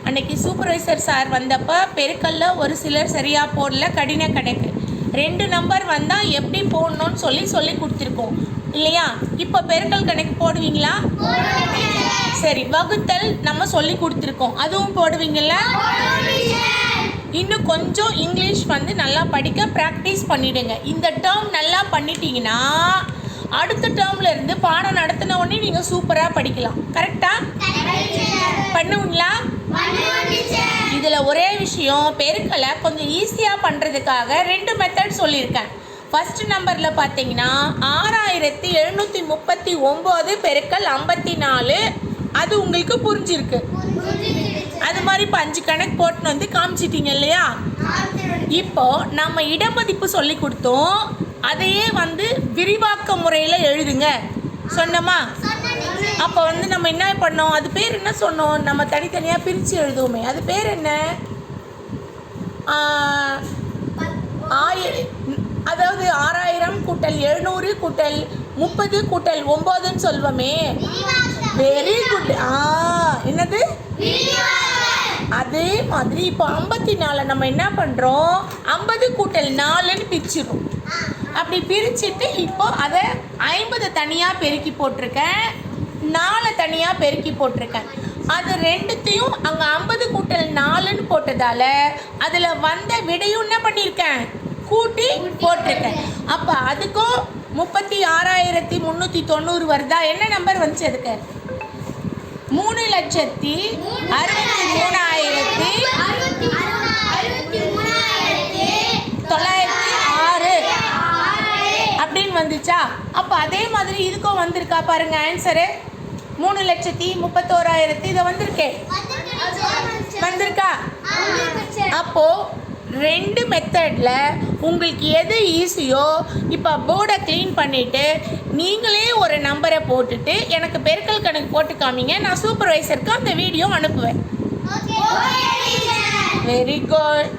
அன்னைக்கு supervisor sir வந்தப்போ பெருக்கல்ல ஒரு சிலர் சரியாக போடல, கடின கணக்கு 2 நம்பர் வந்தால் எப்படி போடணும்னு சொல்லி கொடுத்துருக்கோம் இல்லையா? இப்போ பெருக்கல் கணக்கு போடுவீங்களா? சரி, வகுத்தல் நம்ம சொல்லி கொடுத்துருக்கோம், அதுவும் போடுவீங்கள? இன்னும் கொஞ்சம் இங்கிலீஷ் வந்து நல்லா படிக்க ப்ராக்டிஸ் பண்ணிவிடுங்க. இந்த டேர்ம் நல்லா பண்ணிட்டீங்கன்னா அடுத்த டேர்மில் இருந்து பாடம் நடத்தின உடனே நீங்கள் சூப்பராக படிக்கலாம். கரெக்டாக பண்ணுவீங்களா? இதில் ஒரே விஷயம், பெருக்கலை கொஞ்சம் ஈஸியாக பண்ணுறதுக்காக 2 மெத்தட் சொல்லியிருக்கேன். ஃபஸ்ட் நம்பரில் பார்த்தீங்கன்னா 6739 பெருக்கல் 54, அது உங்களுக்கு புரிஞ்சிருக்கு. அது மாதிரி இப்போ 5 கணக்கு போட்டுன்னு வந்து காமிச்சிட்டிங்க இல்லையா? இப்போ நம்ம இடமதிப்பு சொல்லி கொடுத்தோம், அதையே வந்து விரிவாக்க முறையில் எழுதுங்க சொன்னோமா? அப்போ வந்து நம்ம என்ன பண்ணோம், அது பேர் என்ன சொன்னோம்? நம்ம தனித்தனியாக பிரித்து எழுதுவோமே, அது பேர் என்ன? அதாவது 6000 கூட்டல் 700 கூட்டல் 30 கூட்டல் 9ன்னு சொல்வோமே. Very good. என்னது? அதே மாதிரி இப்போ 54 நம்ம என்ன பண்ணுறோம், 50 கூட்டல் 4ன்னு பிரிச்சிடும். அப்படி பிரிச்சுட்டு இப்போ அதை 50 தனியாக பெருக்கி போட்டிருக்கேன், 4 தனியாக பெருக்கி போட்டிருக்கேன். அது ரெண்டுத்தையும் அங்கே 50 கூட்டல் 4ன்னு போட்டதால் அதில் வந்த விடையும் என்ன பண்ணியிருக்கேன், கூட்டி போட்டிருக்கேன். அப்போ அதுக்கும் 36,390 வருதா? என்ன நம்பர் வந்துச்சு அதுக்கு? 3,63,906 அப்படின்னு வந்துச்சா? அப்போ அதே மாதிரி இதுக்கும் வந்திருக்கா பாருங்க ஆன்சரு. 3,31,000 இதை வந்திருக்கே, வந்திருக்கா? அப்போது 2 மெத்தடில் உங்களுக்கு எது ஈஸியோ இப்போ போர்டை க்ளீன் பண்ணிவிட்டு நீங்களே ஒரு நம்பரை போட்டுட்டு எனக்கு பெருக்கல் கணக்கு போட்டு காமிங்க, நான் சூப்பர்வைசருக்கு அந்த வீடியோ அனுப்புவேன். Very good.